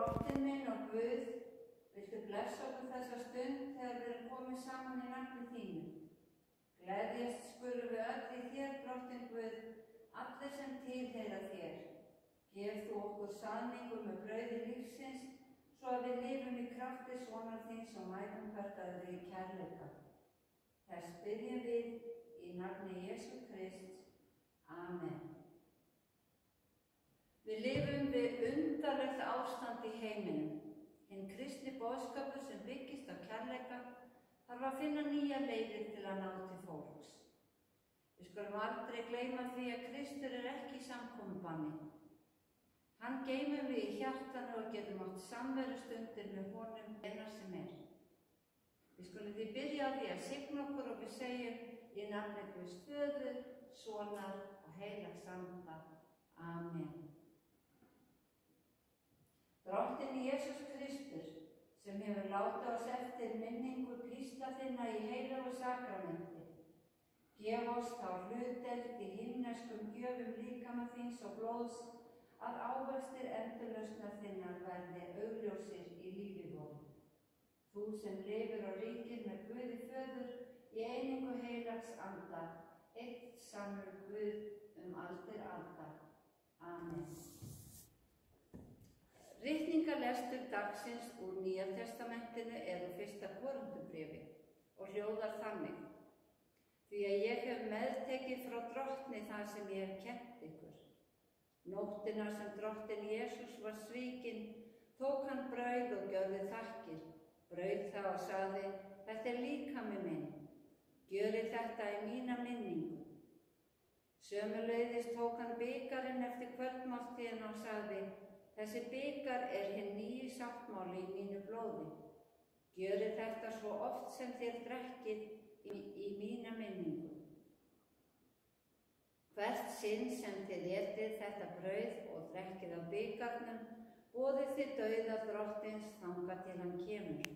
Drottinn minn og Guð, viltu blessa okkur þessa stund þegar við erum komið saman í nafni þínu. Gleðjast skulum við öll í þér, Drottinn Guð, allir sem tilheyra þér. Gef þú okkur samningu með brauði lífsins, svo að við lifum í krafti sonar þíns og mætum hvert öðru í kærleika. Þess biðjum við í nafni Jesú Krists. Amen. Við lifum við undarlegt ástand í heiminum. Hinn kristni boðskapur sem byggist á kærleika þarf að finna nýja leiðir til að ná til fólks. Við skulum aldrei gleyma því að Kristur ekki í samkomubanni. Hann geymum við í hjartanu og getum átt samverustundir með honum hvenær sem er. Við skulum því byrja á því að signa okkur og við segjum í nafni Guðs Föður, Sonar og Heilags Anda. Amen. Drottinn Jesús Kristur, sem hefur látið oss eftir minningu písla þinna í heilagu sakramenti, gef oss þá hlutdeild í himneskum gjöfum líkama þíns og blóðs að ávextir endurlausnar þinnar verði augljósir í lífi voru. Þú sem lifir og ríkir með Guði Föður í einingu Heilags Anda, eitt sannur Guð aldir alda. Amen. Ritningarlestur dagsins úr Nýja testamentinu úr 1. Korinthubréfi og hljóðar þannig: Því að ég hef meðtekið frá Drottni það sem ég hef kennt ykkur. Nóttina sem Drottinn Jesús var svikinn, tók hann brauð og gjörði þakkir, braut það og sagði: Þetta líkami minn, gjörið þetta í mína minningu. Sömuleiðis tók hann bikarinn eftir kvöldmáltíðina og sagði: Þessi bikar hinn nýji sáttmáli í mínu blóði. Gjörið þetta svo oft sem þér drekkið í mína minningu. Hvert sinn sem þið etið þetta brauð og drekkið á bikarnum, boðið þið dauða Drottins þangað til hann kemur.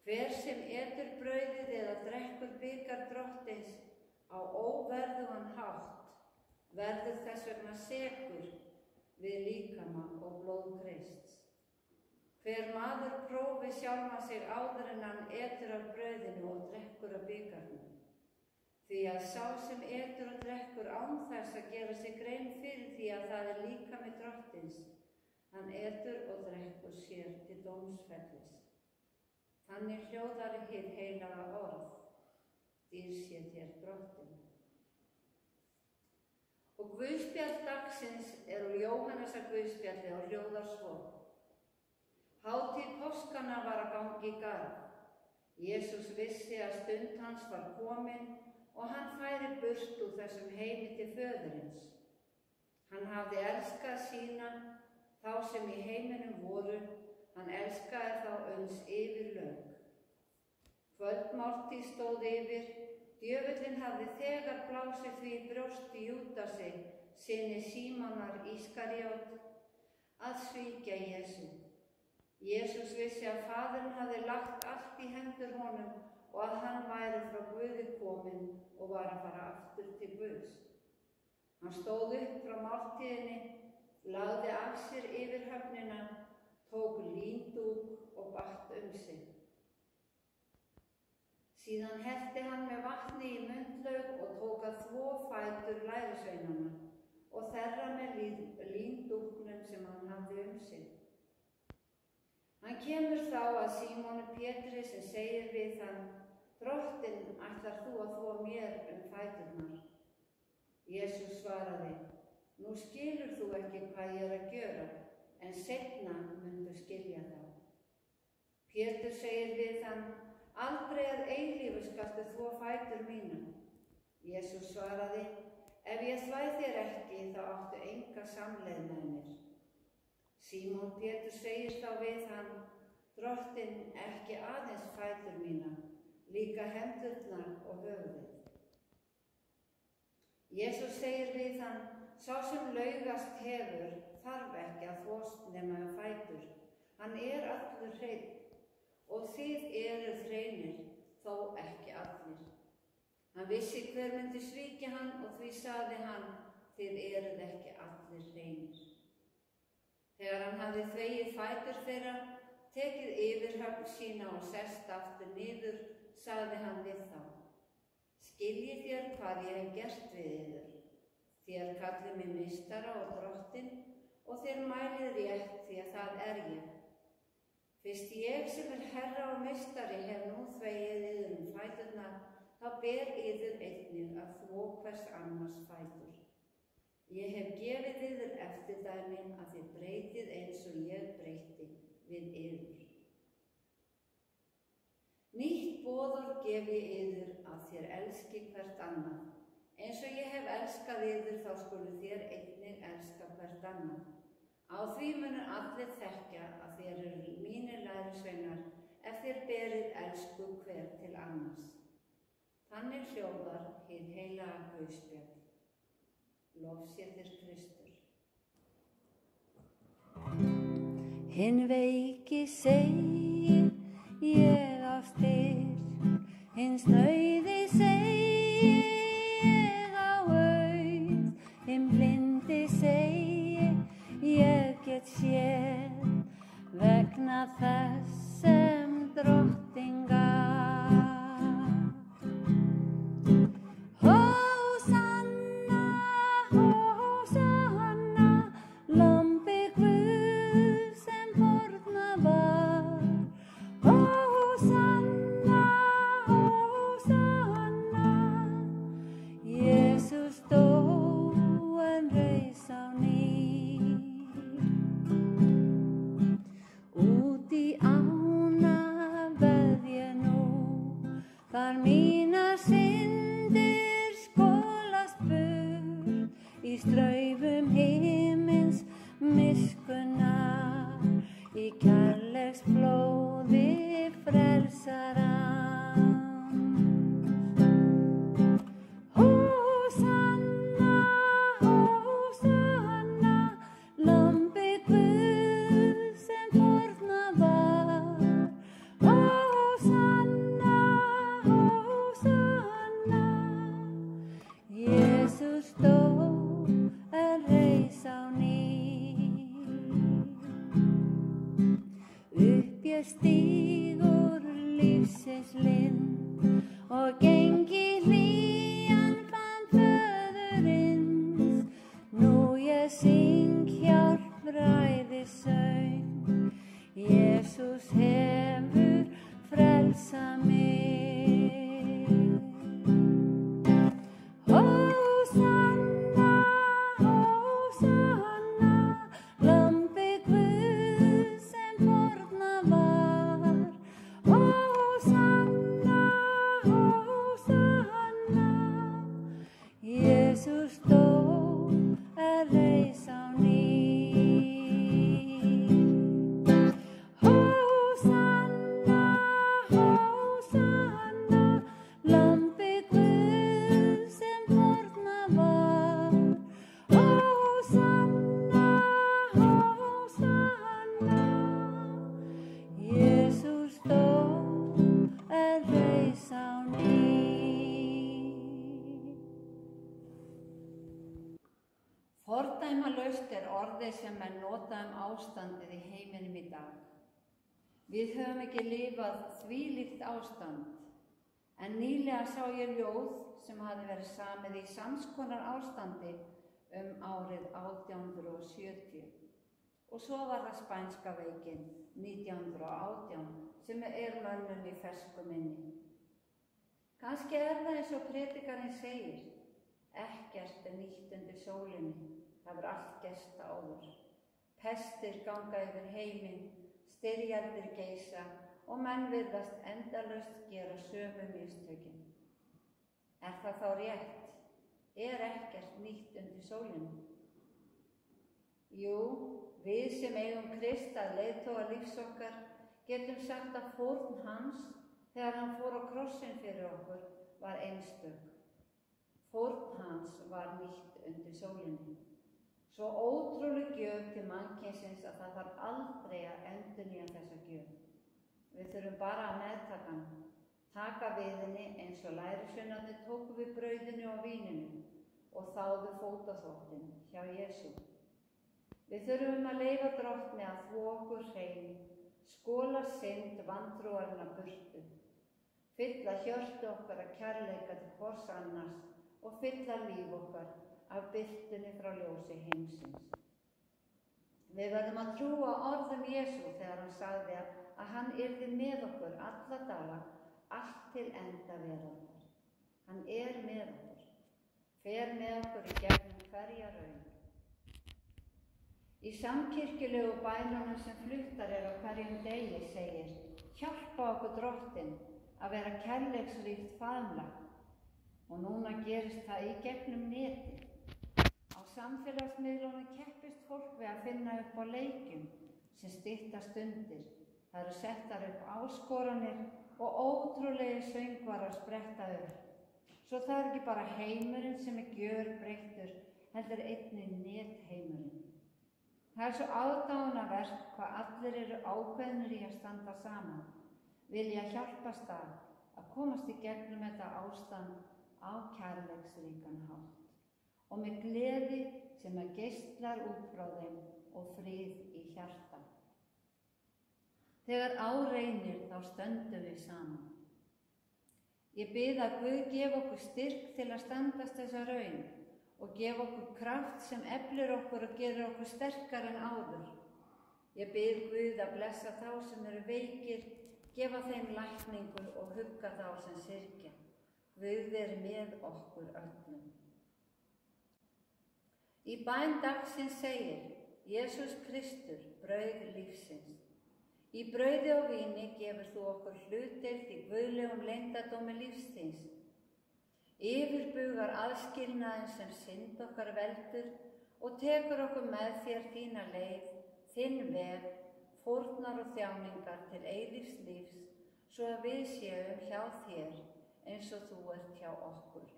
Hver sem etur brauðið eða drekkur bikar Drottins á óverðugan hátt, verður þess vegna sekur við líkama og blóð Krists. Hver maður prófi sjálfan sig áður en hann etur af brauðinu og drekkur af bikarnum. Því að sá sem etur og drekkur án þess að gera sig grein fyrir því að það líkami Drottins, hann etur og drekkur sér til dómsfellis. Þannig hljóðar hið heilaga orð: Dýr sé þér Drottinn. Og guðspjall dagsins úr Jóhannesar guðspjalli og hljóðar svo: Hátíð páskana var að gangi í garð. Jesús vissi að stund hans var komin og hann færi burt úr þessum heimi til Föðurins. Hann hafði elskað sína, þá sem í heiminum voru, hann elskaði þá uns yfir lauk. Kvöldmáltíð stóð yfir, djöfullinn hafði þegar blásið því í brjósti Júdasi, syni Símonar Ískariot, að svíkja Jesú. Jesús vissi að Faðirinn hafði lagt allt í hendur honum og að hann væri frá Guði kominn og var að fara aftur til Guðs. Hann stóð upp frá máltíðinni, lagði af sér yfir höfnina, tók líndúk og batt sig. Síðan hellti hann með vatni í munnlaug og tók að þvo fætur lærisveinanna og þerra með líndúknum sem hann hafði sig. Hann kemur þá að Símoni Pétri sem segir við hann: Drottinn, ætlar þú að þvo mér fæturnar? Jesús svaraði: Nú skilur þú ekki hvað ég að gera, en seinna mundu skilja þá. Pétur segir við hann: Aldrei að eilífu skaltu þvo fætur mína. Jesús svaraði: Ef ég þvæ þér ekki, þá áttu enga samleið með mér. Símon Pétur segir þá við hann: Drottinn, ekki aðeins fætur mína, líka hendurnar og höfuðið. Jesús segir við hann: Sá sem laugast hefur, þarf ekki að þvoast nema fætur. Hann allur hreinn, og þið eruð hreinir, þó ekki allir. Hann vissi hver myndi svíkja hann og því sagði hann: Þið eruð ekki allir hreinir. Þegar hann hafði hafði þvegið fætur þeirra, tekið yfirhöfn sína og sest aftur niður, sagði hann við þá: Skiljið þér hvað ég hef gert við yður? Þér kallið mig meistara og drottinn og þér mælið rétt því að það er ég. Fyrst ég sem er herra og meistari hef nú þvegið yður fæturnar, þá ber yður einnig að þvo hvers annars fætur. Ég hef gefið yður eftirdæmi að þið breytið eins og ég breyti við yður. Nýtt boðorð gef ég yður að þér elski hvert annað. Eins og ég hef elskað yður þá skuluð þér einnig elska hvert annað. Á því munu allir þekkja að þér eru mínir lærisveinar ef þér berið elsku hver til annars. Þannig hljóðar hið heilaga guðspjall. Lof sé þér Kristur. Hinn veiki segir ég á styrk, hinn snauði segir ég á auð, hinn blindi segir ég get séð, vegna þess sem drottinn gaf. Hósanna, hósanna, lambi Guðs sem fórnað var. Hósanna, hósanna, Jesús dó en reis á ný. Út í ána veð ég nú, þar mínar syndir skolast burt, í straumum himins miskunnar, í kærleiks flóði frelsarans. Hósanna, hósanna, lambi Guðs sem fórnað var. Hósanna, hósanna, Jesús dó en reis á ný. Upp ég stíg úr lífsins lind og gengi hlýjan fann föðurins. Nú ég syng hjálpræðissöng, Jesús hefur frelsað mig. Hósanna, hósanna, lambi Guðs sem fórnað var. Hósanna, hósanna, Jesús dó en reis á ný. Hósanna, hósanna, lambi Guðs sem fórnað var. Hósanna, hósanna, Jesús dó en reis á ný. Fordæmalaust er orðið sem menn nota ástandið í heiminum í dag. Við höfum ekki lifað þvílíkt ástand, en nýlega sá ég ljóð sem hafði verið samið í samskonar ástandi árið 1870. Og svo var það spænska veikin 1918 sem mönnum í fersku minni. Kannski er það eins og predikarinn segir: ekkert er nýtt undir sólinni, það hefur allt gerst áður. Pestir ganga yfir heiminn, styrjaldir geisa og menn virðast endalaust gera sömu mistökin. Er það þá rétt? Er ekkert nýtt undir sólinni? Jú, við sem eigum Krist að leiðtoga lífs okkar getum sagt að fórn hans þegar hann fór á krossinn fyrir okkur var einstök. Fórn hans var nýtt undir sólinni. Svo ótrúleg gjöf til mannkynsins að það þarf aldrei að endurnýja þessa gjöf. Við þurfum bara að meðtaka hana, taka við henni eins og lærisveinarnir tóku við brauðinu og víninu og þáðu fótaþvottinn hjá Jesú. Við þurfum að leyfa Drottni að þvo okkur hrein, skola synd vantrúarinnar burtu, fylla hjörtu okkar af kærleika til hvors annars og fylla líf okkar af birtunni frá ljósi heimsins. Við verðum að trúa orðum Jesú þegar hann sagði að hann yrði með okkur alla daga, allt til enda veraldar. Hann með okkur, fer með okkur í gegnum hverja raun. Í samkirkjulegu bænunum sem fluttar á hverjum degi segir: hjálpa okkur Drottinn að vera kærleiksríkt faðmlag. Og núna gerist það í gegnum netið. Á samfélagsmiðlunum keppist fólk við að finna upp á leikjum sem stytta stundir. Það eru settar upp áskoranir og ótrúlegir söngvarar spretta upp. Svo það er ekki bara heimurinn sem gjörbreyttur, heldur einnig netheimurinn. Það er svo aðdáunarvert hvað allir eru ákveðnir í að standa saman, vilja hjálpast að komast í gegnum þetta ástand á kærleiksríkan hátt og með gleði sem geislar út frá þeim og frið í hjarta. Þegar á reynir þá stöndum við saman. Ég bið að Guð gefa okkur styrk til að standast þessa raun og gefa okkur kraft sem eflir okkur og gerir okkur sterkar en áður. Ég bið Guð að blessa þá sem eru veikir, gefa þeim lækningu og hugga þá sem syrgja. Guð veri með okkur öllum. Í bæn dagsins segir: Jesús Kristur, brauð lífsins. Í brauði og víni gefur þú okkur hlutdeild í guðlegum leyndardómi lífs þíns. Yfirbugar aðskilnaðinn sem synd okkar veldur og tekur okkur með þér þína leið, þinn veg, fórnar og þjáningar til eilífs lífs, svo að við séum hjá þér eins og þú ert hjá okkur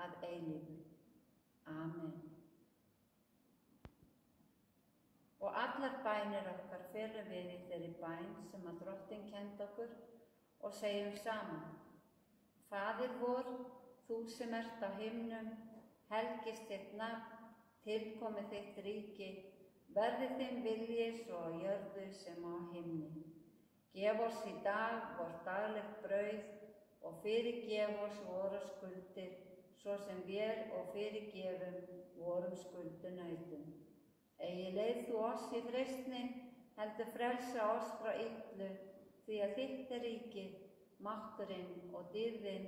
að eilífu. Amen. Og allar bænir okkar felum við í þeirri bæn sem að Drottinn kenndi okkur og segjum saman: Faðir vor, þú sem ert á himnum, helgist þitt nafn, tilkomi þitt ríki, verði þinn vilji svo á jörðu sem á himni. Gef oss í dag vort daglegt brauð og fyrirgef oss vorar skuldir, svo sem við og fyrirgefum vorum skuldunautum. Eigi leið þú oss í freistni, heldur frelsa oss frá illu, því að þitt er ríkið, mátturinn og dýrðin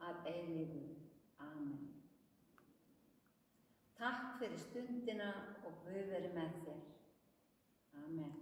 að eilífu. Amen. Takk fyrir stundina og Guð veri með þér. Amen.